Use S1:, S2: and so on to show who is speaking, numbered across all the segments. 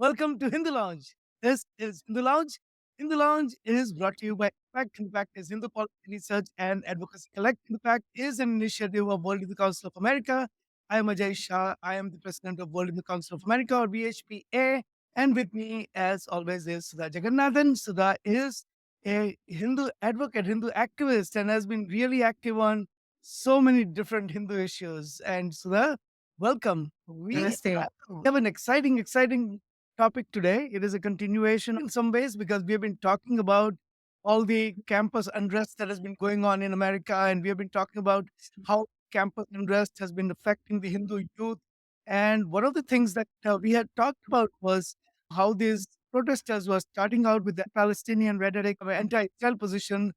S1: Welcome to HinduLounge. This is HinduLounge. HinduLounge is brought to you by Impact. Impact is Hindu Policy Research and Advocacy Collect. Impact is an initiative of World Hindu Council of America. I am Ajay Shah. I am the president of World Hindu Council of America, or BHPA. And with me, as always, is Sudha Jagannathan. Sudha is a Hindu advocate, Hindu activist, and has been really active on so many different Hindu issues. And Sudha, welcome.
S2: Namaste.
S1: Have an exciting topic today. It is a continuation in some ways because we have been talking about all the campus unrest that has been going on in America, and we have been talking about how campus unrest has been affecting the Hindu youth. And one of the things that we had talked about was how these protesters were starting out with the Palestinian rhetoric, anti-Israel position,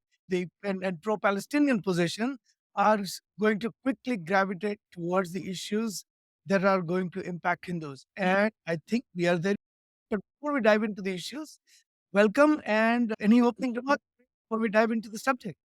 S1: and pro-Palestinian position, are going to quickly gravitate towards the issues that are going to impact Hindus. And I think we are there. But before we dive into the issues, welcome and any opening remarks before we dive into the subject.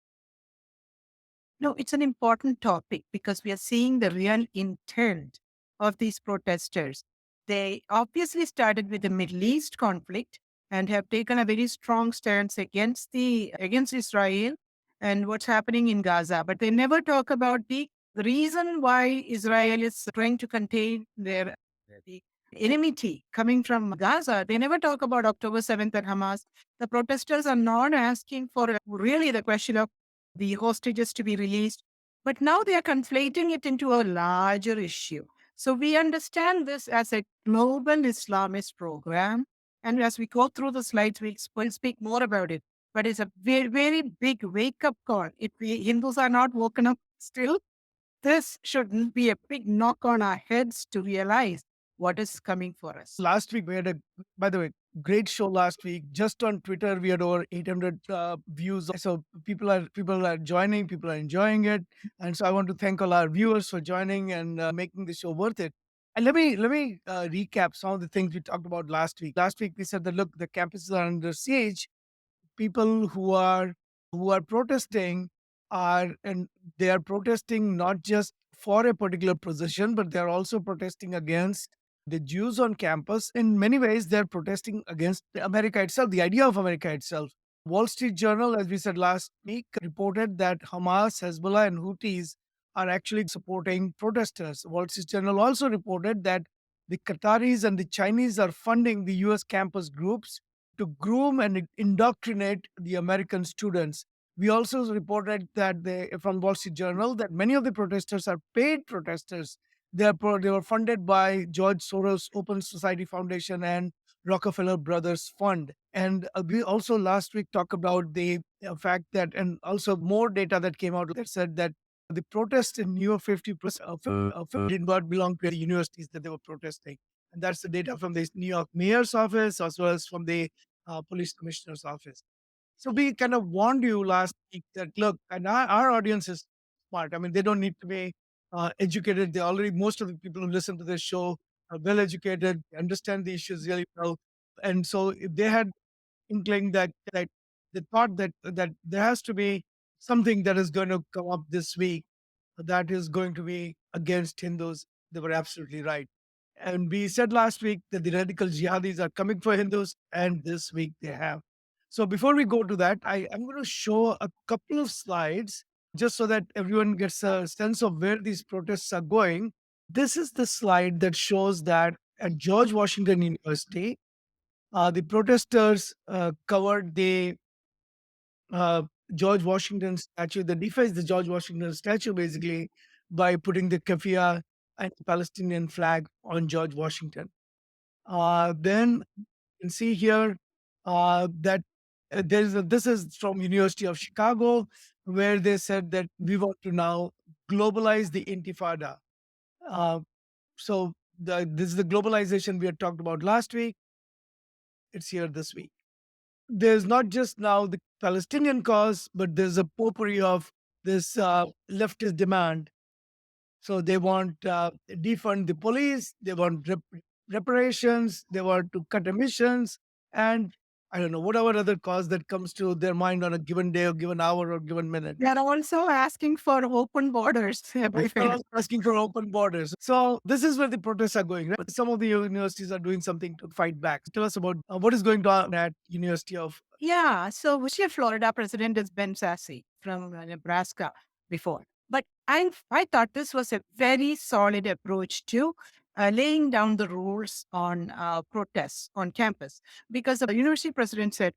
S2: No, it's an important topic because we are seeing the real intent of these protesters. They obviously started with the Middle East conflict and have taken a very strong stance against Israel and what's happening in Gaza. But they never talk about the reason why Israel is trying to contain their the enmity coming from Gaza. They never talk about October 7th and Hamas. The protesters are not asking for really the question of the hostages to be released. But now they are conflating it into a larger issue. So we understand this as a global Islamist program. And as we go through the slides, we'll speak more about it. But it's a very, very big wake up call. If we Hindus are not woken up still, this shouldn't be a big knock on our heads to realize what is coming for us.
S1: Last week we had by the way, great show last week. Just on Twitter, we had over 800 views. So people are joining, people are enjoying it, and so I want to thank all our viewers for joining and making the show worth it. And let me recap some of the things we talked about last week. Last week we said that look, the campuses are under siege. People who are protesting and they are protesting not just for a particular position, but they are also protesting against the Jews on campus. In many ways, they're protesting against America itself, the idea of America itself. Wall Street Journal, as we said last week, reported that Hamas, Hezbollah, and Houthis are actually supporting protesters. Wall Street Journal also reported that the Qataris and the Chinese are funding the US campus groups to groom and indoctrinate the American students. We also reported that from Wall Street Journal that many of the protesters are paid protesters. They were funded by George Soros Open Society Foundation and Rockefeller Brothers Fund. And we also last week talked about the fact that, and also more data that came out that said that the protests in New York, 50% of did not belong to the universities that they were protesting. And that's the data from the New York mayor's office as well as from the police commissioner's office. So we kind of warned you last week that look, and our audience is smart. I mean, they don't need to be educated. They already most of the people who listen to this show are well educated, they understand the issues really well, and so if they had inkling that they thought that there has to be something that is going to come up this week that is going to be against Hindus. They were absolutely right. And we said last week that the radical jihadis are coming for Hindus, and this week they have. So before we go to that, I'm going to show a couple of slides just so that everyone gets a sense of where these protests are going. This is the slide that shows that at George Washington University, the protesters covered the George Washington statue. They defaced the George Washington statue basically by putting the keffiyeh and Palestinian flag on George Washington. Then you can see here that this is from University of Chicago, where they said that we want to now globalize the Intifada. Uh, this is the globalization we had talked about last week. It's here this week. There's not just now the Palestinian cause, but there's a potpourri of this leftist demand. So they want defund the police, they want reparations, they want to cut emissions, and I don't know, whatever other cause that comes to their mind on a given day or given hour or given minute.
S2: They are also asking for open borders
S1: People
S2: everywhere.
S1: are asking for open borders. So this is where the protests are going, right? But some of the universities are doing something to fight back. Tell us about what is going on at University of.
S2: Yeah. So, Florida president is Ben Sasse from Nebraska before. But I thought this was a very solid approach to laying down the rules on protests on campus because the university president said,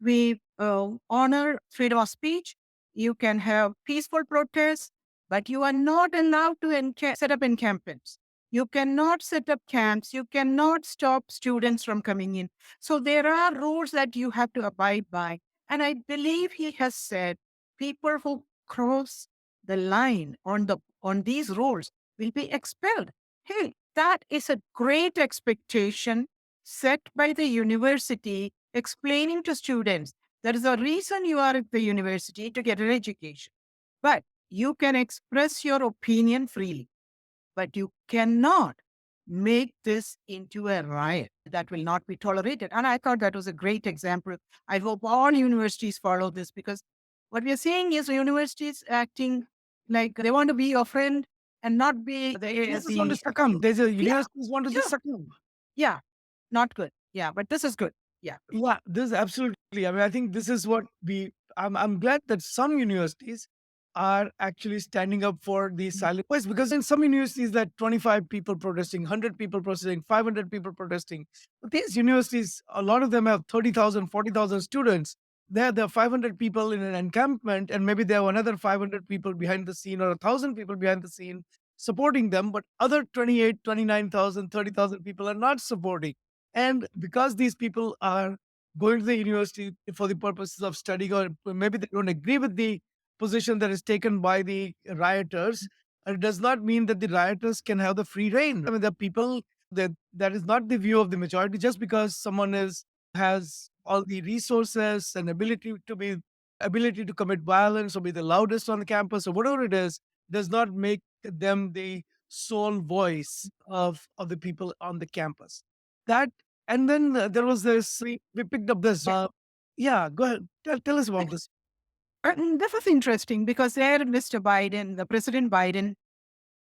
S2: we honor freedom of speech. You can have peaceful protests, but you are not allowed to set up encampments. You cannot set up camps. You cannot stop students from coming in. So there are rules that you have to abide by. And I believe he has said people who cross the line on these rules will be expelled. Hey, that is a great expectation set by the university, explaining to students there is a reason you are at the university to get an education. But you can express your opinion freely, but you cannot make this into a riot. That will not be tolerated. And I thought that was a great example. I hope all universities follow this because what we are seeing is universities acting like they want to be your friend and not be
S1: They just want to succumb. There's a
S2: yeah,
S1: universities want to
S2: yeah,
S1: just succumb.
S2: yeah, not good. Yeah, but this is good. Yeah.
S1: Yeah, this is absolutely. I mean, I think this is what we. I'm glad that some universities are actually standing up for the silent voice, because in some universities that 25 people protesting, 100 people protesting, 500 people protesting. But these universities, a lot of them have 30,000, 40,000 students. There are 500 people in an encampment, and maybe there are another 500 people behind the scene or 1,000 people behind the scene supporting them. But other 28, 29,000, 30,000 people are not supporting. And because these people are going to the university for the purposes of studying, or maybe they don't agree with the position that is taken by the rioters, it does not mean that the rioters can have the free reign. I mean, the people that is not the view of the majority. Just because someone has all the resources and ability to commit violence or be the loudest on the campus or whatever it is, does not make them the sole voice of the people on the campus. That and then there was this. We picked up this. Yeah, go ahead. Tell us about this.
S2: This is interesting because there, Mr. Biden, the President Biden,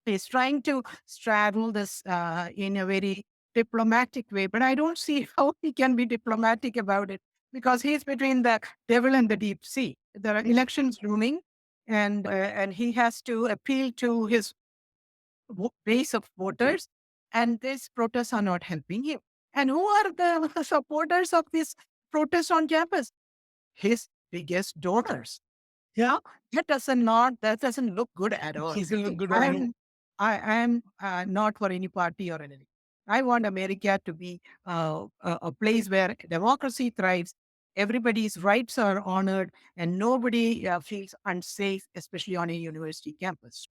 S2: is trying to straddle this in a very diplomatic way, but I don't see how he can be diplomatic about it because he's between the devil and the deep sea. There are elections looming, and he has to appeal to his base of voters, and these protests are not helping him. And who are the supporters of this protest on campus? His biggest donors.
S1: Yeah,
S2: That doesn't look good at all.
S1: he's gonna look good on him.
S2: I am not for any party or anything. I want America to be a place where democracy thrives, everybody's rights are honored, and nobody feels unsafe, especially on a university campus.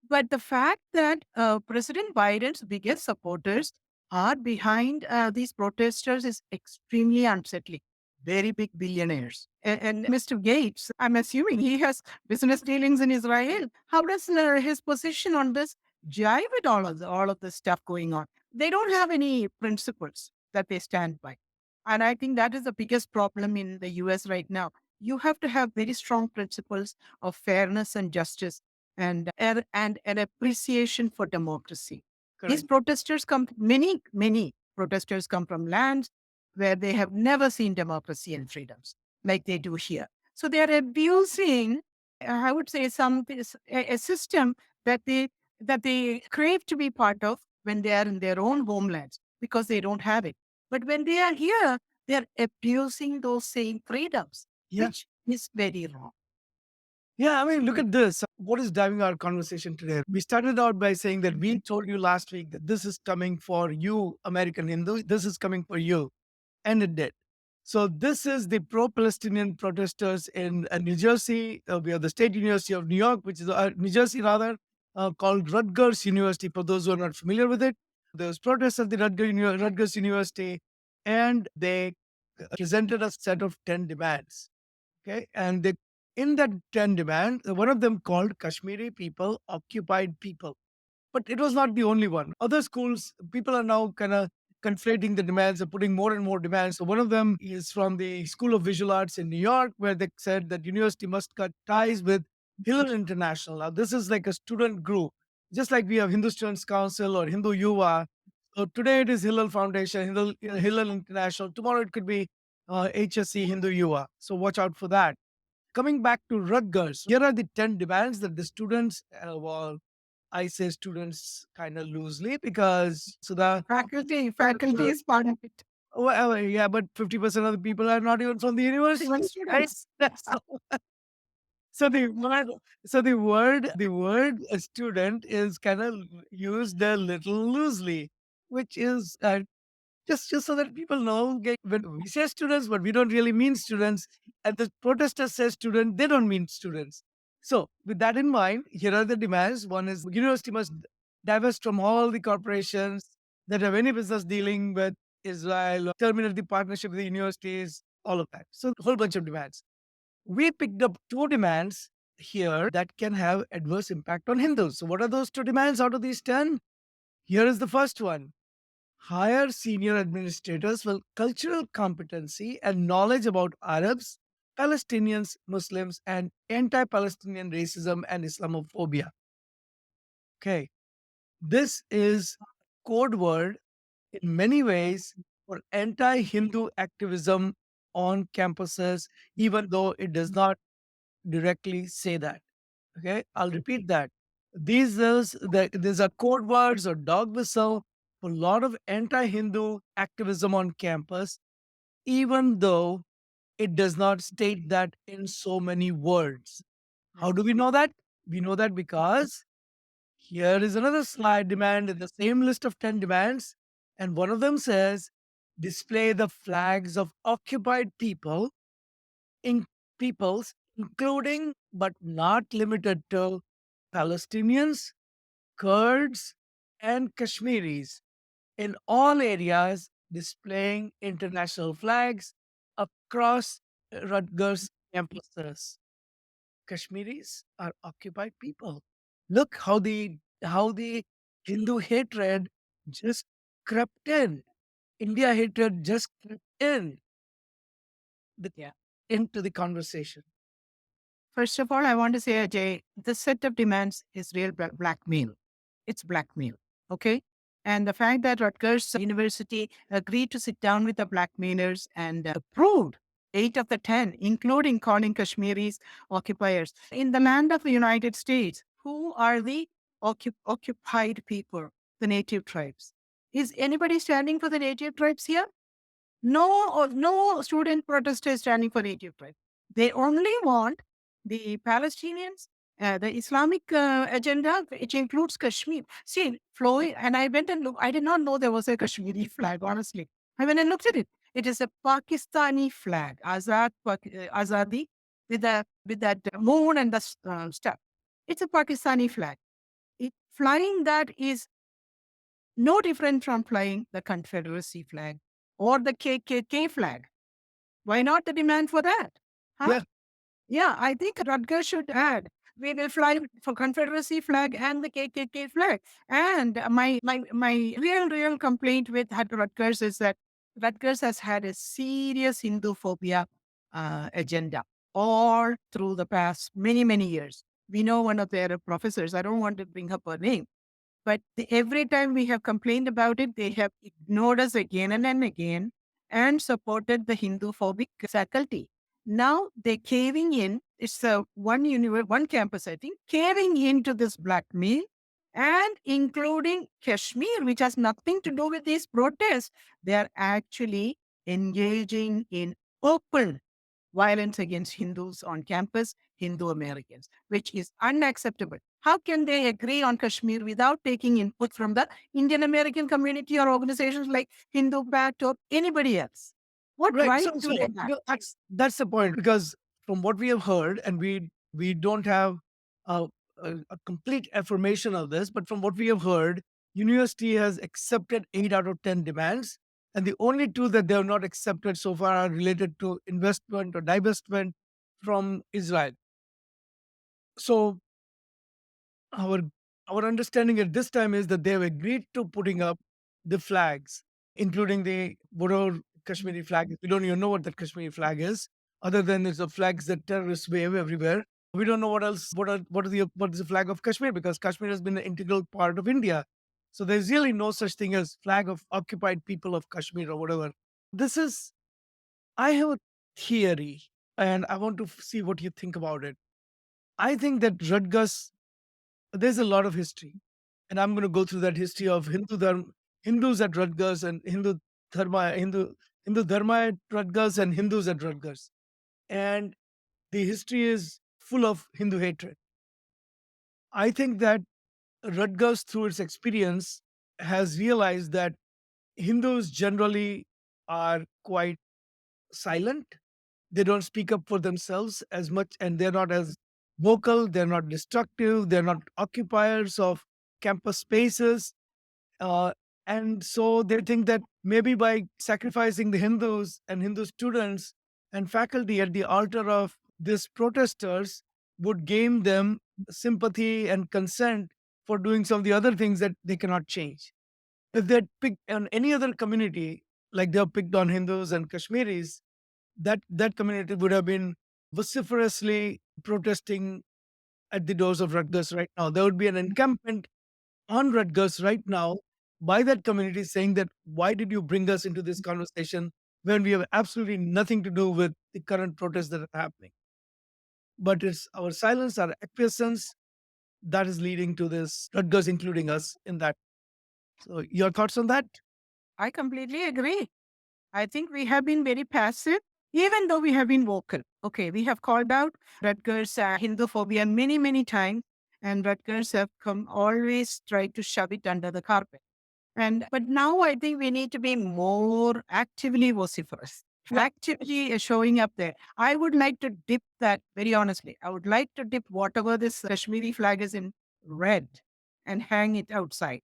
S2: But the fact that President Biden's biggest supporters are behind these protesters is extremely unsettling. Very big billionaires. And Mr. Gates, I'm assuming he has business dealings in Israel. How does his position on this jive with all of the stuff going on? They don't have any principles that they stand by. And I think that is the biggest problem in the US right now. You have to have very strong principles of fairness and justice and an appreciation for democracy. These
S1: Correct.
S2: protesters come, many protesters come from lands where they have never seen democracy and freedoms like they do here. So they are abusing, I would say, a system that they crave to be part of when they are in their own homelands because they don't have it. But when they are here, they are abusing those same freedoms,
S1: Yeah.
S2: which is very wrong.
S1: Yeah, I mean, look at this. What is driving our conversation today? We started out by saying that we told you last week that this is coming for you, American Hindu. This is coming for you. And it did. So this is the pro-Palestinian protesters in New Jersey. We have the State University of New York, which is New Jersey rather, called Rutgers University. For those who are not familiar with it, there was protests at the Rutgers University, and they presented a set of 10 demands. Okay, and they in that 10 demand, one of them called Kashmiri people, occupied people. But it was not the only one. Other schools, people are now kind of conflating the demands and putting more and more demands. So one of them is from the School of Visual Arts in New York, where they said that university must cut ties with Hillel International. Now, this is like a student group, just like we have Hindu Students Council or Hindu Yuva. So today it is Hillel Foundation, Hillel International. Tomorrow it could be HSC Hindu Yuva. So watch out for that. Coming back to Rutgers, here are the 10 demands that the students, well, I say students kind of loosely because so the
S2: Faculty is part of it.
S1: well, yeah, but 50% of the people are not even from the university.
S2: Even students.
S1: So, so the word, the word a student is kind of used a little loosely, which is just so that people know, when we say students, but we don't really mean students. And the protesters say student, they don't mean students. So, with that in mind, here are the demands. One is university must divest from all the corporations that have any business dealing with Israel, terminate the partnership with the universities, all of that. So, a whole bunch of demands. We picked up two demands here that can have adverse impact on Hindus. So, what are those two demands out of these 10? Here is the first one: hire senior administrators with cultural competency and knowledge about Arabs, Palestinians, Muslims, and anti Palestinian racism and Islamophobia. Okay. This is code word in many ways for anti Hindu activism on campuses, even though it does not directly say that. Okay. I'll repeat that. These are code words or dog whistle for a lot of anti-Hindu activism on campus, even though it does not state that in so many words. How do we know that? We know that because here is another slide demand in the same list of 10 demands, and one of them says display the flags of occupied in peoples, including but not limited to Palestinians, Kurds, and Kashmiris in all areas, displaying international flags across Rutgers campuses. Kashmiris are occupied people. Look how the Hindu hatred just crept in. India hatred just crept in the,
S2: Yeah.
S1: into the conversation.
S2: First of all, I want to say, Ajay, this set of demands is real blackmail. It's blackmail. Okay. And the fact that Rutgers University agreed to sit down with the blackmailers and approved 8 of the 10, including calling Kashmiris occupiers. In the land of the United States, who are the occupied people? The native tribes. Is anybody standing for the native tribes here? No student protester is standing for native tribes. They only want the Palestinians, the Islamic agenda, which includes Kashmir. See, flowing, and I went and looked. I did not know there was a Kashmiri flag. Honestly, I went and looked at it. It is a Pakistani flag, Azadi, with that moon and the stuff. It's a Pakistani flag. Flying that is no different from flying the Confederacy flag or the KKK flag. Why not the demand for that? Huh?
S1: Yeah.
S2: Yeah, I think Rutgers should add. We will fly for Confederacy flag and the KKK flag. And my real complaint with Rutgers is that Rutgers has had a serious Hindu phobia agenda all through the past many years. We know one of their professors. I don't want to bring up her name, but every time we have complained about it, they have ignored us again and again and supported the Hindu phobic faculty. Now they're caving in. It's one campus, I think, caving into this blackmail and including Kashmir, which has nothing to do with these protests. They are actually engaging in open violence against Hindus on campus, Hindu Americans, which is unacceptable. How can they agree on Kashmir without taking input from the Indian American community or organizations like Hindu Pact or anybody else? What
S1: Right.
S2: right
S1: So,
S2: do
S1: so
S2: they have?
S1: that's the point, because from what we have heard, and we don't have a, a complete affirmation of this, but from what we have heard, university has accepted 8 out of 10 demands, and the only two that they have not accepted so far are related to investment or divestment from Israel. So our our understanding at this time is that they have agreed to putting up the flags. including the Bodo Kashmiri flag. We don't even know what that Kashmiri flag is, other than it's the flags that terrorists wave everywhere. We don't know what else. What is the flag of Kashmir, because Kashmir has been an integral part of India. So there's really no such thing as flag of occupied people of Kashmir or whatever. This is I have a theory, and I want to see what you think about it. I think that Rutgers, there's a lot of history, and I'm going to go through that history of Hindus at Rutgers, and Hindu Dharma at Rutgers, and Hindus at Rutgers. And the history is full of Hindu hatred. I think that Rutgers, through its experience, has realized that Hindus generally are quite silent. They don't speak up for themselves as much, and they're not as vocal, they're not destructive, they're not occupiers of campus spaces. Uh, and so they think that maybe by sacrificing the Hindus and Hindu students and faculty at the altar of these protesters would gain them sympathy and consent for doing some of the other things that they cannot change. If they'd picked on any other community, like they have picked on Hindus and Kashmiris, that community would have been vociferously protesting at the doors of Rutgers right now. There would be an encampment on Rutgers right now by that community saying that, why did you bring us into this conversation when we have absolutely nothing to do with the current protests that are happening? But it's our silence, our acquiescence that is leading to this, Rutgers including us in that. So your thoughts on that?
S2: I completely agree. I think we have been very passive, even though we have been vocal. Okay, we have called out Rutgers Hindu phobia many, many times, and Rutgers have come always tried to shove it under the carpet. And but now I think we need to be more actively vociferous, actively showing up there. I would like to dip that very honestly. I would like to dip whatever this Kashmiri flag is in red and hang it outside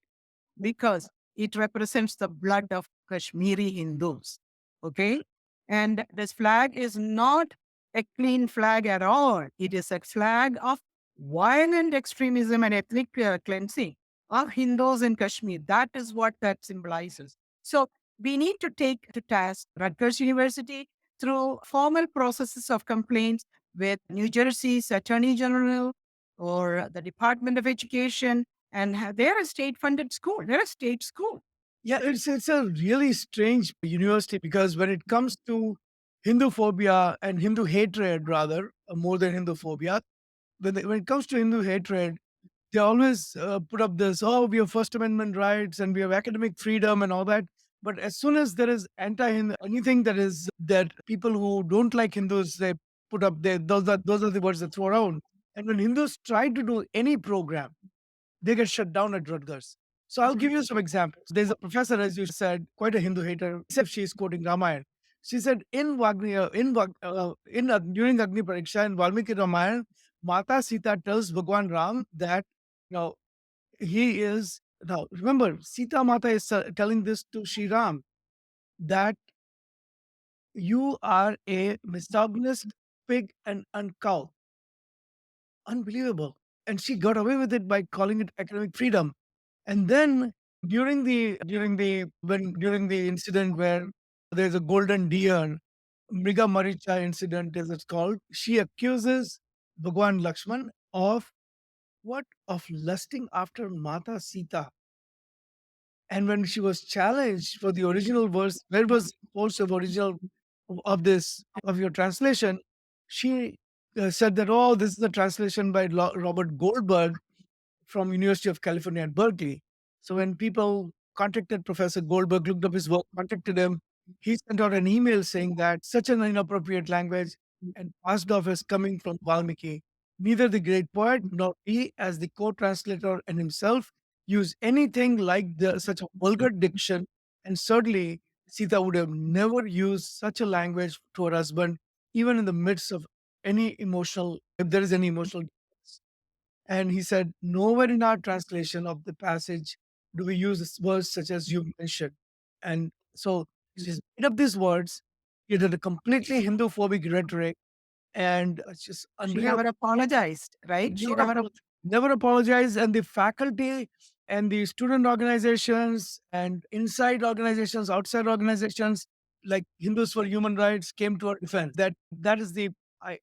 S2: because it represents the blood of Kashmiri Hindus. Okay. And this flag is not a clean flag at all. It is a flag of violent extremism and ethnic cleansing of Hindus in Kashmir. That is what that symbolizes. So we need to take to task Rutgers University through formal processes of complaints with New Jersey's Attorney General or the Department of Education, and they're a state-funded school. They're a state school.
S1: Yeah, it's a really strange university, because when it comes to Hindu phobia and Hindu hatred, rather more than Hindu phobia, when it comes to Hindu hatred, they always put up this, oh, we have First Amendment rights and we have academic freedom and all that. But as soon as there is anti-Hindu, anything that is that people who don't like Hindus, they put up there, those are the words they throw around. And when Hindus try to do any program, they get shut down at Rutgers. So I'll give you some examples. There's a professor, as you said, quite a Hindu hater, except she's quoting Ramayana. She said during Agni Pariksha in Valmiki Ramayana, Mata Sita tells Bhagwan Ram that, you know, he is, now remember, Sita Mata is telling this to Sri Ram, that you are a misogynist, pig, and cow. Unbelievable. And she got away with it by calling it academic freedom. And then during the incident where there's a golden deer, Mriga Maricha incident as it's called, she accuses Bhagwan Lakshman of what? Of lusting after Mata Sita. And when she was challenged for the original verse, where was the source of original of this of your translation? She said that, oh, this is a translation by Robert Goldberg from University of California at Berkeley. So when people contacted Professor Goldberg, looked up his work, contacted him, he sent out an email saying that such an inappropriate language and passed off as coming from Valmiki. Neither the great poet nor he, as the co-translator and himself, use anything like such a vulgar diction, and certainly Sita would have never used such a language to her husband, even in the midst of any emotional, if there is any emotional difference. And he said, nowhere in our translation of the passage do we use words such as you mentioned. And so he's made up these words. He did a completely Hindu phobic rhetoric, and it's just
S2: She
S1: unreal.
S2: never apologized, right? She
S1: Never,
S2: never.
S1: never apologized. And the faculty and the student organizations and inside organizations, outside organizations like Hindus for Human Rights came to our defense. That is the I,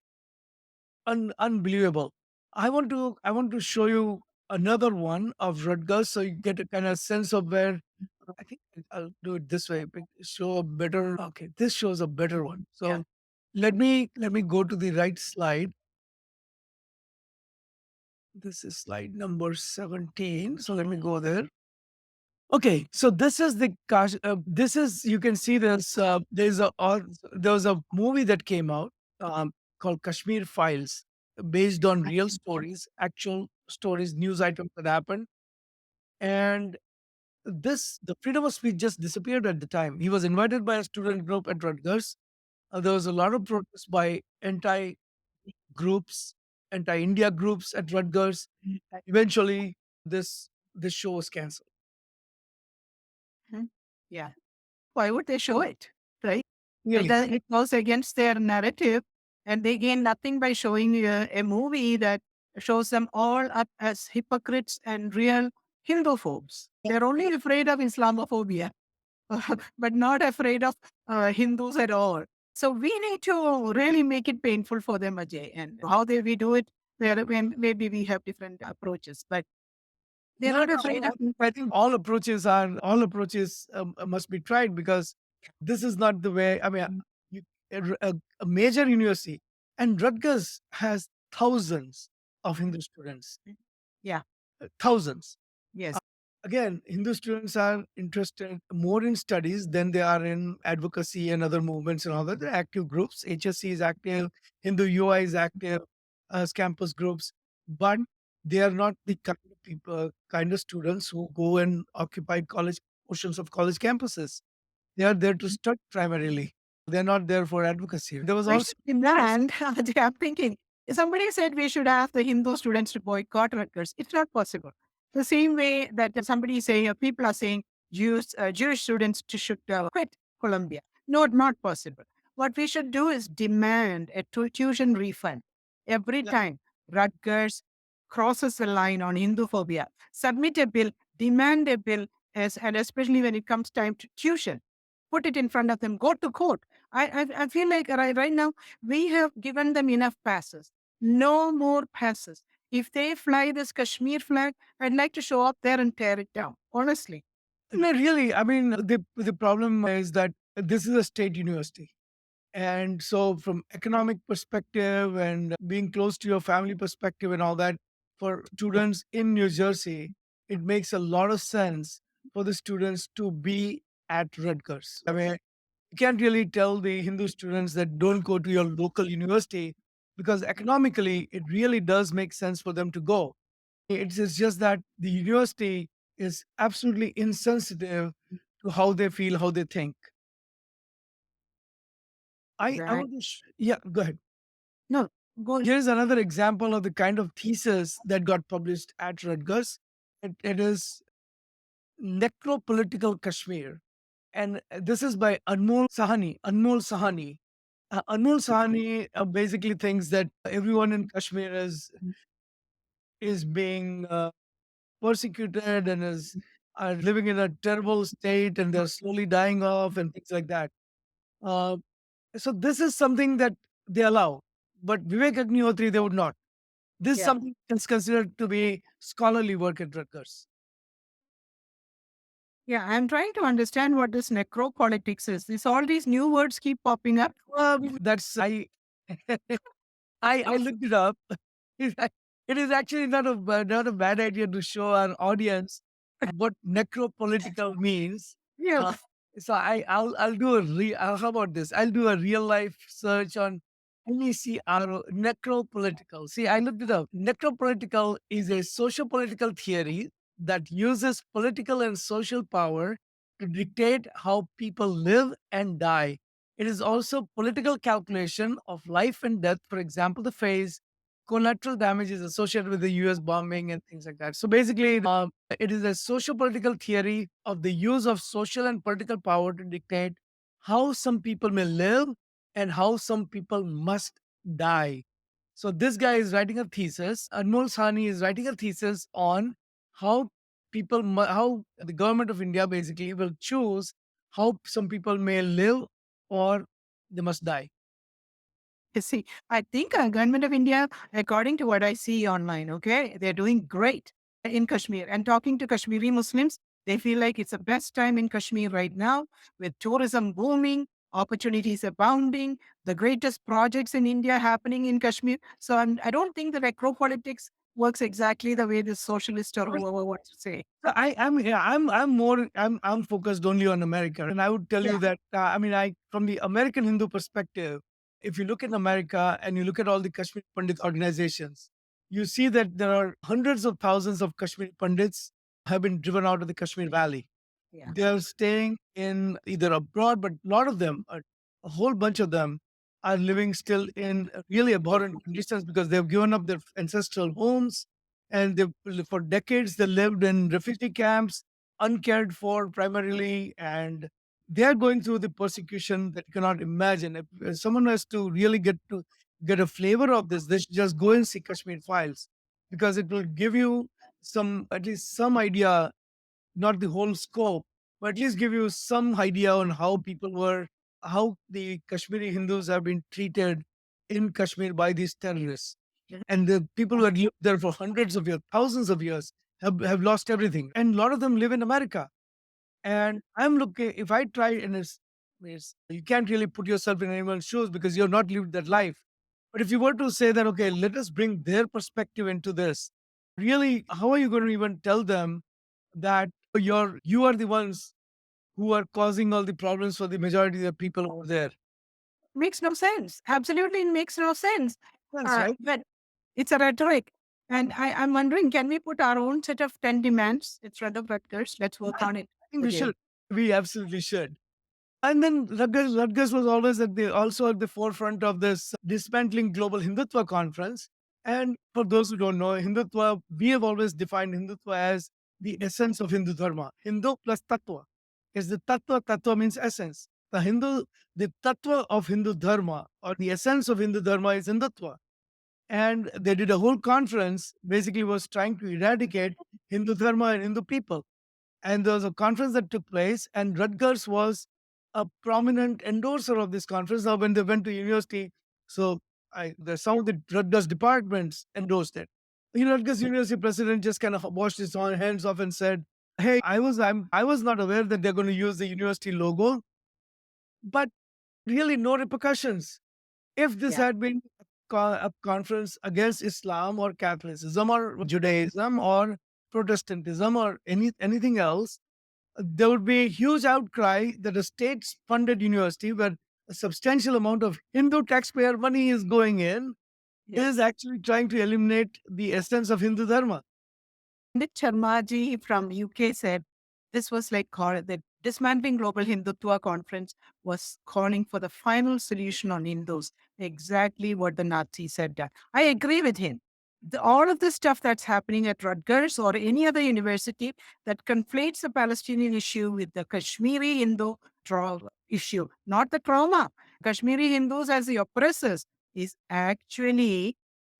S1: unbelievable. I want to show you another one of Rutgers so you get a kind of sense of where I think I'll do it this way. Show a better. Okay, this shows a better one. So
S2: Yeah.
S1: let me go to the right slide. This is slide number 17. So let me go there. Okay, so this is this is you can see this. There was a movie that came out called Kashmir Files, based on real stories, actual stories, news items that happened, and the freedom of speech just disappeared at the time. He was invited by a student group at Rutgers. There was a lot of protests by groups, anti-India groups at Rutgers. And eventually, this show was cancelled.
S2: Mhm. Yeah. Why would they show it? Right?
S1: Really,
S2: It goes against their narrative, and they gain nothing by showing a movie that shows them all up as hypocrites and real Hinduphobes. They're only afraid of Islamophobia, but not afraid of Hindus at all. So we need to really make it painful for them, Ajay. And we do it, maybe we have different approaches, but they're
S1: no,
S2: not
S1: no,
S2: afraid of.
S1: I think all approaches must be tried because this is not the way. I mean, a major university and Rutgers has thousands of Hindu students,
S2: Yeah.
S1: thousands.
S2: Yes.
S1: Again, Hindu students are interested more in studies than they are in advocacy and other movements and all that. They're active groups. HSC is active, Hindu UI is active as campus groups, but they are not the kind of students who go and occupy college portions of college campuses. They are there to study primarily. They're not there for advocacy. There was
S2: We
S1: also
S2: should demand, I'm thinking, somebody said we should ask the Hindu students to boycott Rutgers. It's not possible. The same way that somebody is saying, people are saying Jewish students should quit Columbia. No, not possible. What we should do is demand a tuition refund every
S1: yeah,
S2: time Rutgers crosses the line on Hindu phobia. Submit a bill, demand a bill, and especially when it comes time to tuition, put it in front of them, go to court. I feel like right now we have given them enough passes. No more passes. If they fly this Kashmir flag, I'd like to show up there and tear it down. Honestly.
S1: no, really. I mean, the problem is that this is a state university. And so, from economic perspective and being close to your family perspective and all that, for students in New Jersey, it makes a lot of sense for the students to be at Rutgers. I mean, you can't really tell the Hindu students that don't go to your local university because economically, it really does make sense for them to go. It's just that the university is absolutely insensitive to how they feel, how they think. I
S2: Right.
S1: want to, yeah, go ahead.
S2: No, go.
S1: Here's another example of the kind of thesis that got published at Rutgers. It is Necropolitical Kashmir. And this is by Anmol Sahani. Anmol Sahani basically thinks that everyone in Kashmir is being persecuted and is are living in a terrible state and they're slowly dying off and things like that. Uh, so this is something that they allow, but Vivek Agnihotri they would not. This is
S2: Yeah.
S1: something that's considered to be scholarly work at Rutgers.
S2: Yeah, I'm trying to understand what this necropolitics is. All these new words keep popping up.
S1: That's I looked it up. It is actually not a bad idea to show our audience what necropolitical means.
S2: Yeah.
S1: Uh, so I'll do how about this? I'll do a real life search on NECRO necropolitical. See, I looked it up. Necropolitical is a socio-political theory that uses political and social power to dictate how people live and die. It is also political calculation of life and death. For example, the phrase collateral damage is associated with the US bombing and things like that. So basically, it is a socio-political theory of the use of social and political power to dictate how some people may live and how some people must die. So this guy is writing a thesis. Anmol Sani is writing a thesis on how how the government of India basically will choose how some people may live or they must die.
S2: You see, I think government of India, according to what I see online, okay, they're doing great in Kashmir. And talking to Kashmiri Muslims, they feel like it's the best time in Kashmir right now, with tourism booming, opportunities abounding, the greatest projects in India happening in Kashmir. So I don't think that acropolitics works exactly the way the socialist or whoever wants to say.
S1: So I'm focused only on America, and I would tell
S2: Yeah.
S1: you that I from the American Hindu perspective, if you look in America and you look at all the Kashmir Pandit organizations, you see that there are hundreds of thousands of Kashmir Pandits have been driven out of the Kashmir Valley.
S2: Yeah.
S1: They are staying in either abroad, but a lot of them, a whole bunch of them, are living still in really abhorrent conditions because they've given up their ancestral homes, and for decades they lived in refugee camps, uncared for primarily, and they are going through the persecution that you cannot imagine. If someone has to really get a flavor of this, they should just go and see Kashmir Files, because it will give you some at least some idea, not the whole scope, but at least give you some idea on how the Kashmiri Hindus have been treated in Kashmir by these terrorists. And the people who had lived there for hundreds of years, thousands of years, have lost everything. And a lot of them live in America. And I'm looking, if I try, and you can't really put yourself in anyone's shoes because you've not lived that life. But if you were to say that, okay, let us bring their perspective into this, really, how are you going to even tell them that you are the ones who are causing all the problems for the majority of the people over there?
S2: Makes no sense. Absolutely makes no sense.
S1: That's right.
S2: But it's a rhetoric. And I'm wondering, can we put our own set of 10 demands instead of Rutgers? Let's work on it
S1: I think we
S2: together.
S1: should. We absolutely should. And then Rutgers was always also at the forefront of this dismantling global Hindutva conference. And for those who don't know, Hindutva, we have always defined Hindutva as the essence of Hindu Dharma. Hindu plus Tattva is the Tattva. Tattva means essence. The Tattva of Hindu Dharma, or the essence of Hindu Dharma, is Hindutva. And they did a whole conference, basically was trying to eradicate Hindu Dharma and Hindu people. And there was a conference that took place, and Rutgers was a prominent endorser of this conference. Now, when they went to university, so some of the Rutgers departments endorsed it. The Rutgers University president just kind of washed his own hands off and said, "Hey, I was not aware that they're going to use the university logo, but really no repercussions. If this
S2: Yeah.
S1: had been a conference against Islam or Catholicism or Judaism or Protestantism or anything else, there would be a huge outcry that a state-funded university where a substantial amount of Hindu taxpayer money is going in is
S2: Yes.
S1: actually trying to eliminate the essence of Hindu Dharma."
S2: Pandit Sharmaji from UK said this was like the dismantling global Hindutva conference was calling for the final solution on Hindus. Exactly what the Nazis said. I agree with him. All of the stuff that's happening at Rutgers or any other university that conflates the Palestinian issue with the Kashmiri Hindu issue, not the trauma. Kashmiri Hindus as the oppressors is actually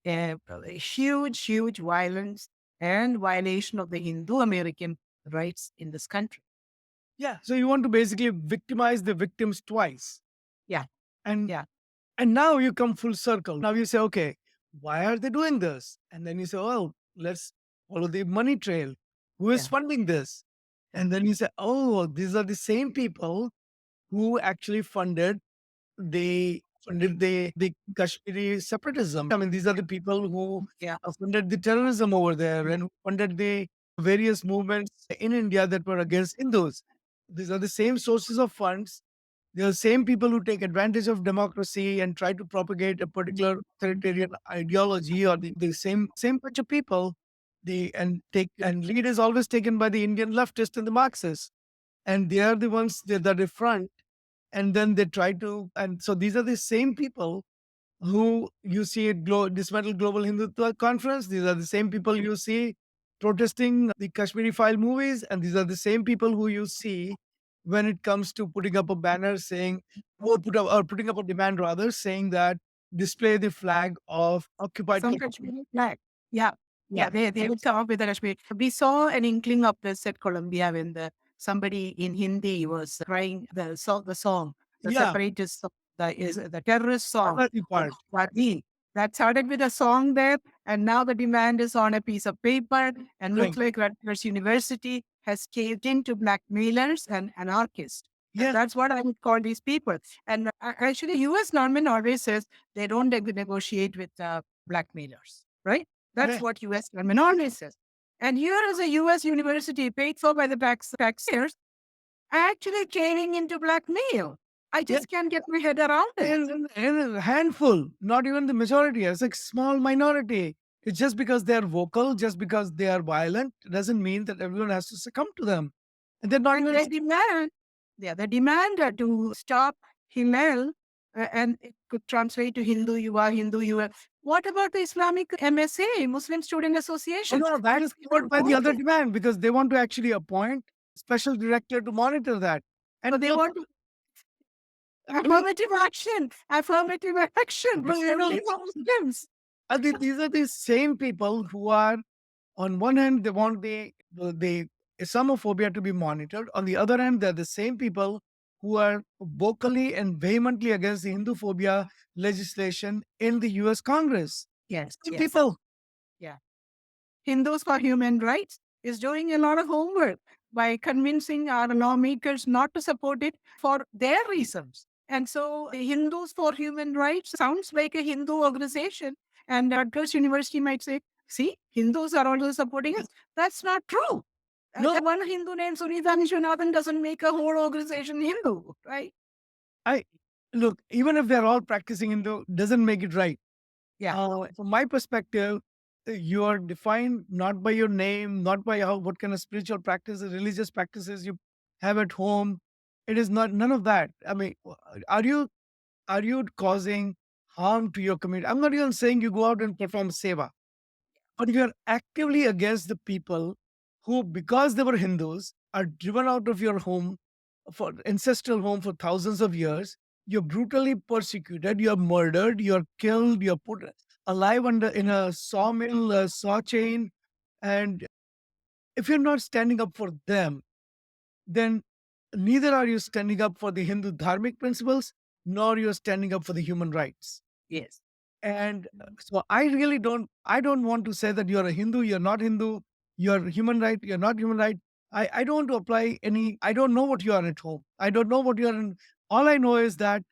S2: a huge, huge violence and violation of the Hindu American rights in this country.
S1: Yeah. So you want to basically victimize the victims twice.
S2: Yeah,
S1: And
S2: yeah,
S1: and now you come full circle. Now you say, okay, why are they doing this? And then you say, oh, let's follow the money trail. Who is
S2: yeah,
S1: funding this?
S2: yeah.
S1: And then you say, oh, these are the same people who actually funded the Kashmiri separatism. I mean, these are the people who
S2: Yeah.
S1: funded the terrorism over there and who funded the various movements in India that were against Hindus. These are the same sources of funds. They are the same people who take advantage of democracy and try to propagate a particular authoritarian ideology, or the same bunch of people. And lead is always taken by the Indian leftists and the Marxists, and they are the ones that are front, and then they try to, and so these are the same people who you see at dismantle global Hindutva conference. These are the same people you see protesting the Kashmiri File movies, and these are the same people who you see when it comes to putting up a banner saying, or putting up a demand rather, saying that display the flag of occupied
S2: Some
S1: Kashmir.
S2: Kashmiri flag. Yeah. Yeah, they would come up with the Kashmir. We saw an inkling of this at Columbia when somebody in Hindi was crying the
S1: Yeah,
S2: separatist song, the terrorist song.
S1: Another part.
S2: Wadi. That started with a song there, and now the demand is on a piece of paper, and
S1: Right.
S2: looks like Rutgers University has caved into blackmailers and anarchists. And
S1: Yeah,
S2: that's what I would call these people. And actually, U.S. government always says they don't negotiate with blackmailers, right? That's
S1: right.
S2: what U.S. government always says. And here is a U.S. university paid for by the taxpayers actually caving into blackmail. I
S1: Yeah.
S2: just can't get my head around it.
S1: And a handful, not even the majority. It's like small minority. It's just because they're vocal, just because they are violent, doesn't mean that everyone has to succumb to them. And they're not
S2: And
S1: even.
S2: they demand, yeah, they demand to stop Hillel, and it could translate to Hindu, you are Hindu, you are. What about the Islamic MSA, Muslim Student
S1: Oh,
S2: Association?
S1: no, that is covered by the other demand because they want to actually appoint special director to monitor that.
S2: So
S1: And
S2: they
S1: look,
S2: want
S1: I mean,
S2: affirmative action,
S1: but you know,
S2: only for Muslims.
S1: these are the same people who are, on one hand, they want the Islamophobia to be monitored. On the other hand, they're the same people who are vocally and vehemently against the Hindu phobia legislation in the US Congress.
S2: Yes,
S1: Same
S2: yes.
S1: people.
S2: Yeah. Hindus for Human Rights is doing a lot of homework by convincing our lawmakers not to support it for their reasons. And so, Hindus for Human Rights sounds like a Hindu organization. And Rutgers University might say, see, Hindus are also supporting us. That's not true.
S1: No,
S2: One Hindu named Sunita Vishwanathan doesn't make a whole organization Hindu, right?
S1: I look, even if they're all practicing Hindu, doesn't make it right.
S2: Yeah.
S1: From my perspective, you are defined not by your name, not by what kind of spiritual practices, religious practices you have at home. It is not none of that. I mean, are you causing harm to your community? I'm not even saying you go out and perform seva, but you are actively against the people who, because they were Hindus, are driven out of your home, for ancestral home for thousands of years. You're brutally persecuted, you're murdered, you're killed, you're put alive under in a sawmill, a saw chain. And if you're not standing up for them, then neither are you standing up for the Hindu dharmic principles, nor you're standing up for the human rights.
S2: Yes.
S1: And so I don't want to say that you're a Hindu, you're not Hindu, you're human right, you're not human right. I don't want to apply any, I don't know what you are at home. I don't know what you are in. All I know is that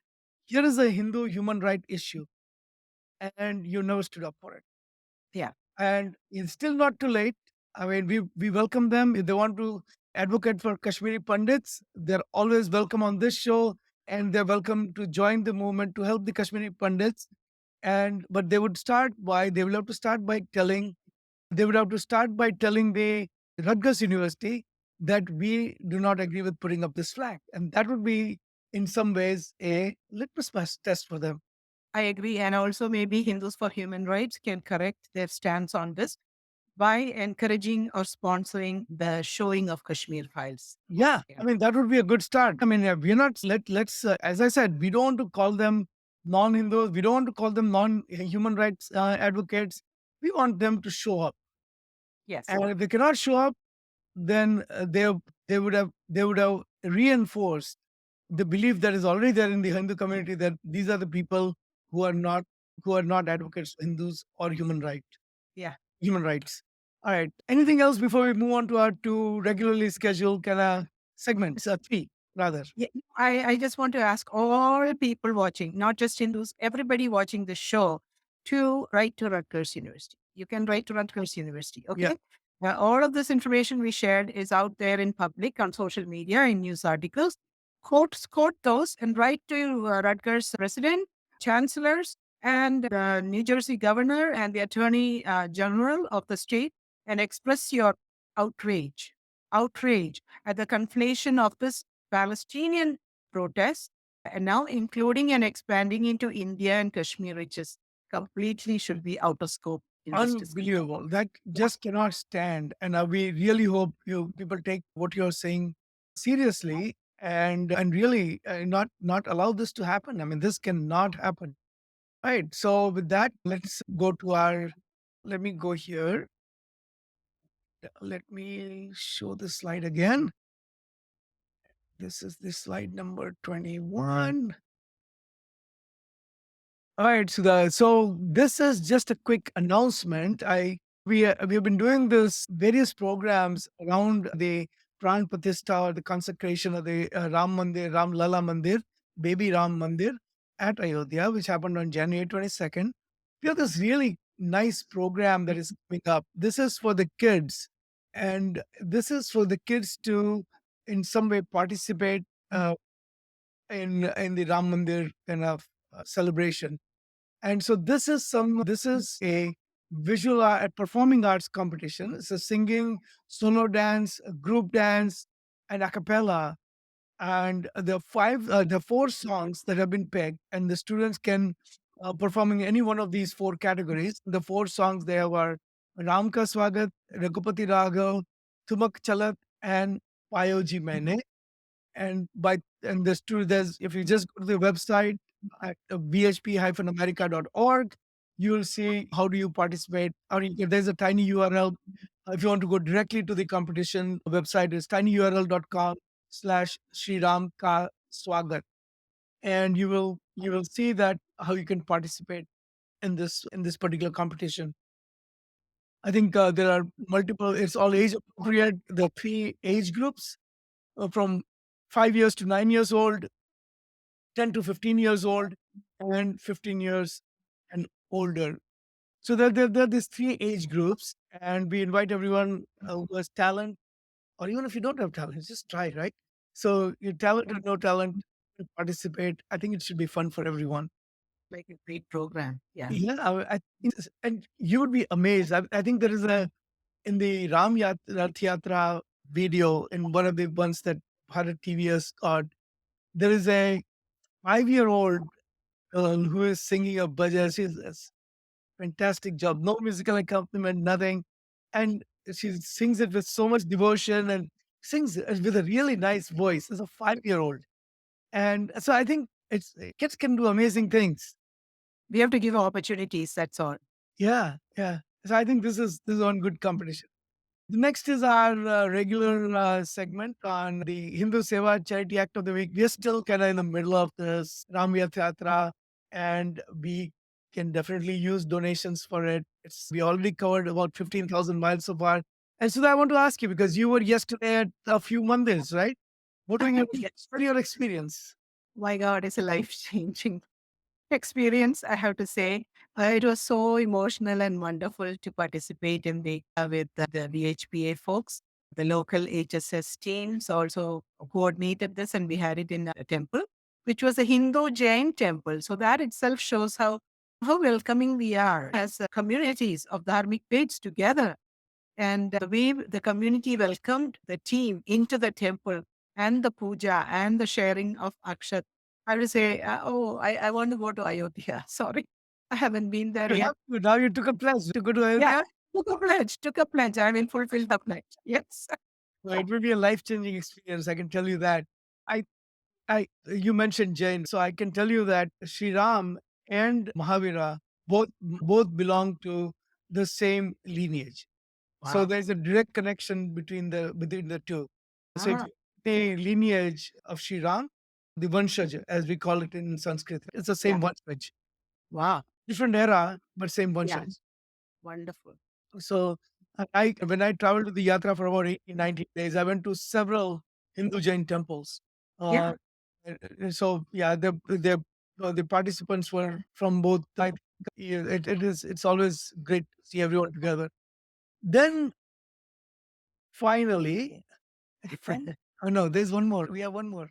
S1: here is a Hindu human right issue, and you never stood up for it.
S2: Yeah.
S1: And it's still not too late. I mean, we welcome them. If they want to advocate for Kashmiri Pandits, they're always welcome on this show, and they're welcome to join the movement to help the Kashmiri Pandits. And but they will have to start by telling the Rutgers University that we do not agree with putting up this flag, and that would be in some ways a test for them.
S2: I agree. And also, maybe Hindus for Human Rights can correct their stance on this by encouraging or sponsoring the showing of Kashmir files.
S1: Yeah,
S2: Yeah.
S1: I mean that would be a good start. I mean, we're not let's as I said, we don't want to call them non-Hindus. We don't want to call them non-human rights advocates. We want them to show up,
S2: Yes.
S1: and if they cannot show up, then they would have reinforced the belief that is already there in the Hindu community that these are the people who are not advocates for Hindus or
S2: Yeah.
S1: human rights. All right. Anything else before we move on to our two regularly scheduled kind of segments? Three rather.
S2: Yeah, I just want to ask all people watching, not just Hindus, everybody watching the show, to write to Rutgers University. You can write to Rutgers University.
S1: Yeah.
S2: Okay. All of this information we shared is out there in public on social media, in news articles. Quote those and write to Rutgers president, chancellors, and New Jersey governor and the attorney general of the state, and express your outrage, outrage at the conflation of this Palestinian protests, and now including and expanding into India and Kashmir, which is completely should be out of scope in this discussion.
S1: Unbelievable. That just cannot stand. And we really hope you people take what you're saying seriously and really not allow this to happen. I mean, this cannot happen. Right. So with that, let's go to our. Let me go here. Let me show the slide again. This is the slide number 21. All right, Sudha. So this is just a quick announcement. We've been doing this various programs around the Pran Pratishtha or the consecration of the Ram Mandir, Ram Lala Mandir, baby Ram Mandir at Ayodhya, which happened on January 22nd. We have this really nice program that is coming up. This is for the kids, and this is for the kids to, in some way, participate in the Ram Mandir kind of celebration. And so this is a visual art, performing arts competition. It's a singing, solo dance, a group dance, and a cappella. And the four songs that have been picked, and the students can perform in any one of these four categories. The four songs there were Ram Ka Swagat, Raghupati Raghav, Tumak Chalat, and Payoji Maine. And there's if you just go to the website at bhp-america.org, you will see how do you participate. Or there's a tiny URL. If you want to go directly to the competition website, it's tinyurl.com/Sri Ram Ka Swagat, and you will see that how you can participate in this particular competition. I think there are multiple. It's all age appropriate. The three age groups from 5 years to 9 years old, 10 to 15 years old, and 15 years and older. So there are these three age groups, and we invite everyone who has talent, or even if you don't have talent, just try, right? So your talent or no talent to participate. I think it should be fun for everyone.
S2: Like a great program. Yeah.
S1: Yeah, and you would be amazed. I think there is in the Rath Yatra video, in one of the ones that Bharat TV has got, there is a 5-year-old girl who is singing a bhajan. She's a fantastic job. No musical accompaniment, nothing. And she sings it with so much devotion and sings it with a really nice voice as a 5-year-old. And so I think kids can do amazing things.
S2: We have to give opportunities. That's all.
S1: Yeah, yeah. So I think this is one good competition. The next is our regular segment on the Hindu Seva Charity Act of the Week. We are still kind of in the middle of this Ram Yatra, and we can definitely use donations for it. We already covered about 15,000 miles so far. And so I want to ask you, because you were yesterday at a few mandirs, right? What are your,
S2: Yes.
S1: what are your experience?
S2: My God, it's a life changing experience, I have to say. It was so emotional and wonderful to participate in the with the VHPA folks. The local HSS teams also coordinated this, and we had it in a temple, which was a Hindu Jain temple. So that itself shows how welcoming we are as communities of dharmic faiths together. And the way the community welcomed the team into the temple and the puja and the sharing of akshat. I would say, I want to go to Ayodhya. Sorry, I haven't been there
S1: You
S2: yet.
S1: have to, now you took a pledge to go to
S2: Yeah,
S1: Ayodhya.
S2: took a pledge. I will fulfill the pledge. Yes.
S1: So it will be a life changing experience. I can tell you that. I you mentioned Jain, so I can tell you that Sri Ram and Mahavira both belong to the same lineage. So
S2: Wow.
S1: there's a direct connection between the two. So if
S2: Ah,
S1: you the lineage of Sri Ram, the Vanshaj, as we call it in Sanskrit, it's the
S2: yeah.
S1: same Vanshaj.
S2: Wow.
S1: Different era, but same
S2: Yeah.
S1: Vanshaj.
S2: Wonderful.
S1: So when I traveled to the yatra for about 18, 19 days, I went to several Hindu Jain temples.
S2: Yeah.
S1: Uh, so yeah, the participants were from both. Yeah, it's always great to see everyone together. Then finally, oh no, there's one more. We have one more.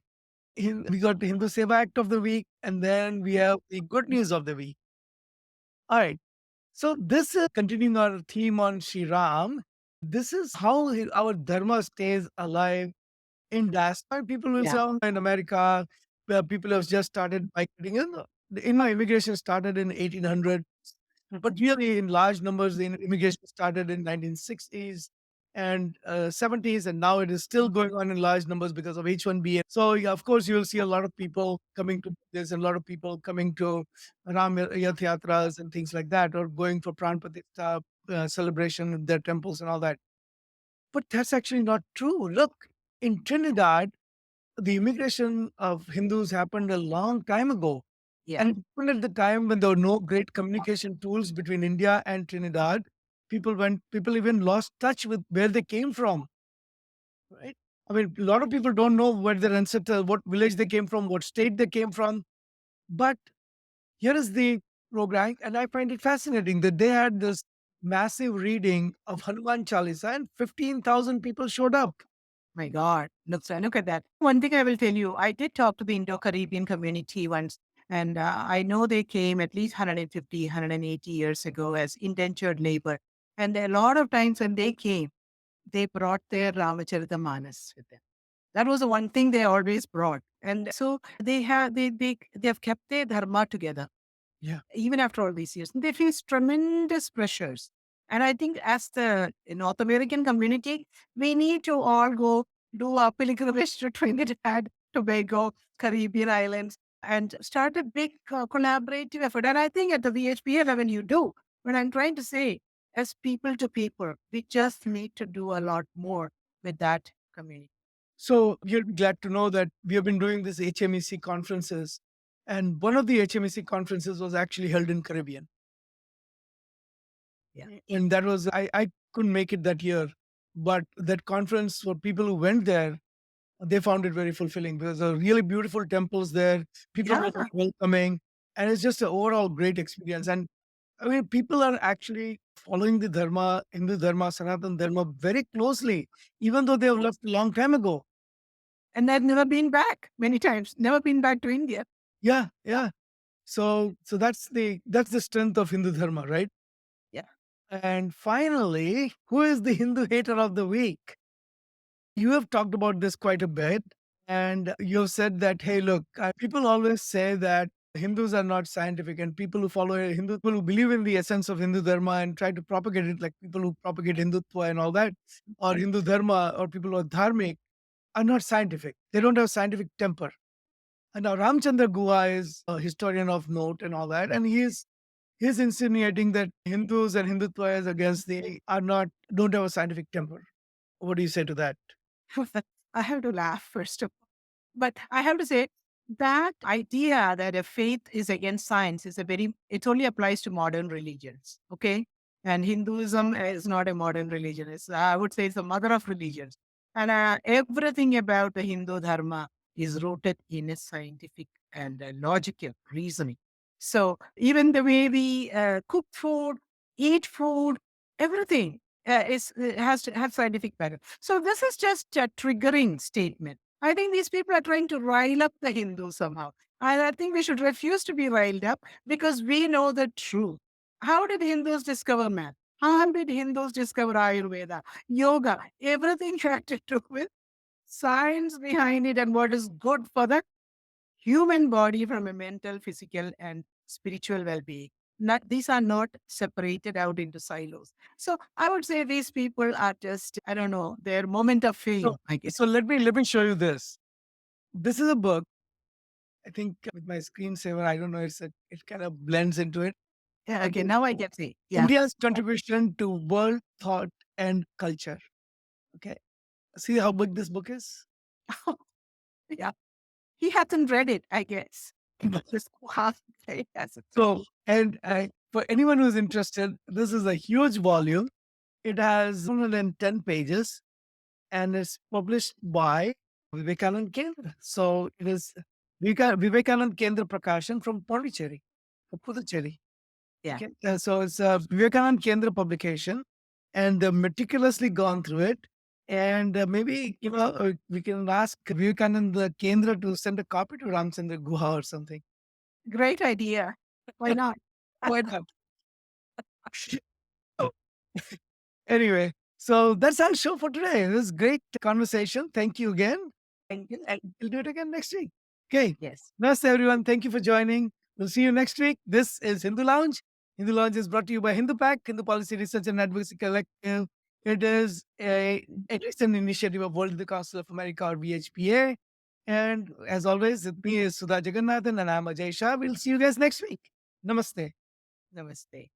S1: We got the Hindu Seva Act of the Week, and then we have the good news of the week. All right. So this is continuing our theme on Sri Ram. This is how our dharma stays alive in diaspora. People will say,
S2: Yeah.
S1: "Oh, in America, where people have just started migrating in. Immigration started in 1800, but really in large numbers, the immigration started in 1960s and 70s, and now it is still going on in large numbers because of H-1B. So yeah, of course, you will see a lot of people coming to this, and a lot of people coming to Ram Yath Yatras and things like that, or going for Pran Pratishtha celebration in their temples and all that. But that's actually not true. Look, in Trinidad, the immigration of Hindus happened a long time ago.
S2: Yeah.
S1: And it happened at the time when there were no great communication tools between India and Trinidad. People even lost touch with where they came from, right? I mean, a lot of people don't know where their ancestors, what village they came from, what state they came from. But here is the program, and I find it fascinating that they had this massive reading of Hanuman Chalisa, and 15,000 people showed up.
S2: My God, look at that. One thing I will tell you, I did talk to the Indo-Caribbean community once, and I know they came at least 150, 180 years ago as indentured labor. And a lot of times when they came, they brought their Ramacharita with them. That was the one thing they always brought. And so they have kept their dharma together
S1: Yeah.
S2: even after all these years. They face tremendous pressures. And I think as the North American community, we need to all go do a pilgrimage to Trinidad, Tobago, Caribbean islands, and start a big collaborative effort. And I think at the VHPA level, you do. But I'm trying to say, as people to people, we just need to do a lot more with that community.
S1: So you'll be glad to know that we have been doing this HMEC conferences, and one of the HMEC conferences was actually held in Caribbean.
S2: Yeah.
S1: And that was I couldn't make it that year, but that conference for people who went there, they found it very fulfilling because there are really beautiful temples there. People were
S2: Yeah.
S1: welcoming, and it's just an overall great experience. And I mean, people are actually following the Dharma, Hindu Dharma, Sanatan Dharma very closely, even though they have left a long time ago.
S2: And I've never been back many times, never been back to India.
S1: Yeah, yeah. So that's the strength of Hindu Dharma, right?
S2: Yeah.
S1: And finally, who is the Hindu hater of the week? You have talked about this quite a bit, and you have said that, hey, look, people always say that Hindus are not scientific, and people who follow Hindu, people who believe in the essence of Hindu Dharma and try to propagate it, like people who propagate Hindutva and all that, or Hindu Dharma, or people who are dharmic, are not scientific. They don't have scientific temper. And now Ramchandra Guha is a historian of note and all that, and he's insinuating that Hindus and Hindutva is against the are not don't have a scientific temper. What do you say to that?
S2: I have to laugh first of all. But I have to say that idea that a faith is against science is it only applies to modern religions. Okay. And Hinduism is not a modern religion. I would say it's the mother of religions. And everything about the Hindu Dharma is rooted in a scientific and logical reasoning. So even the way we cook food, eat food, everything has to have scientific background. So this is just a triggering statement. I think these people are trying to rile up the Hindus somehow. And I think we should refuse to be riled up because we know the truth. How did Hindus discover math? How did Hindus discover Ayurveda, yoga, everything had to do with science behind it and what is good for the human body from a mental, physical, and spiritual well being. These are not separated out into silos. So I would say these people are just, I don't know, their moment of fame,
S1: So,
S2: I guess.
S1: so let me show you this. This is a book. I think with my screensaver, I don't know. It kind of blends into it.
S2: Yeah, okay,
S1: Okay.
S2: now I get it. Yeah.
S1: India's contribution to world thought and culture. Okay. See how big this book is.
S2: Yeah. He hasn't read it, I guess. Just half he hasn't.
S1: So, and for anyone who's interested, this is a huge volume. It has 110 pages, and it's published by Vivekanand Kendra. So it is Vivekanand Kendra Prakashan from Pondicherry, Puducherry.
S2: Yeah.
S1: Okay. So it's a Vivekanand Kendra publication, and meticulously gone through it. And maybe we can ask Vivekanand Kendra to send a copy to Ramchandra Guha or something.
S2: Great idea. Why not?
S1: Why not? Oh. Anyway, so that's our show for today. It was great conversation. Thank you again.
S2: Thank you.
S1: And we'll do it again next week. Okay.
S2: Yes.
S1: Namaste, everyone. Thank you for joining. We'll see you next week. This is Hindu Lounge. Hindu Lounge is brought to you by Hindu Pack, Hindu Policy Research and Advocacy Collective. It is a recent initiative of World Hindu Council of America or VHPA. And as always, with me is Sudha Jagannathan and I'm Ajay Shah. We'll see you guys next week. Namaste.
S2: Namaste.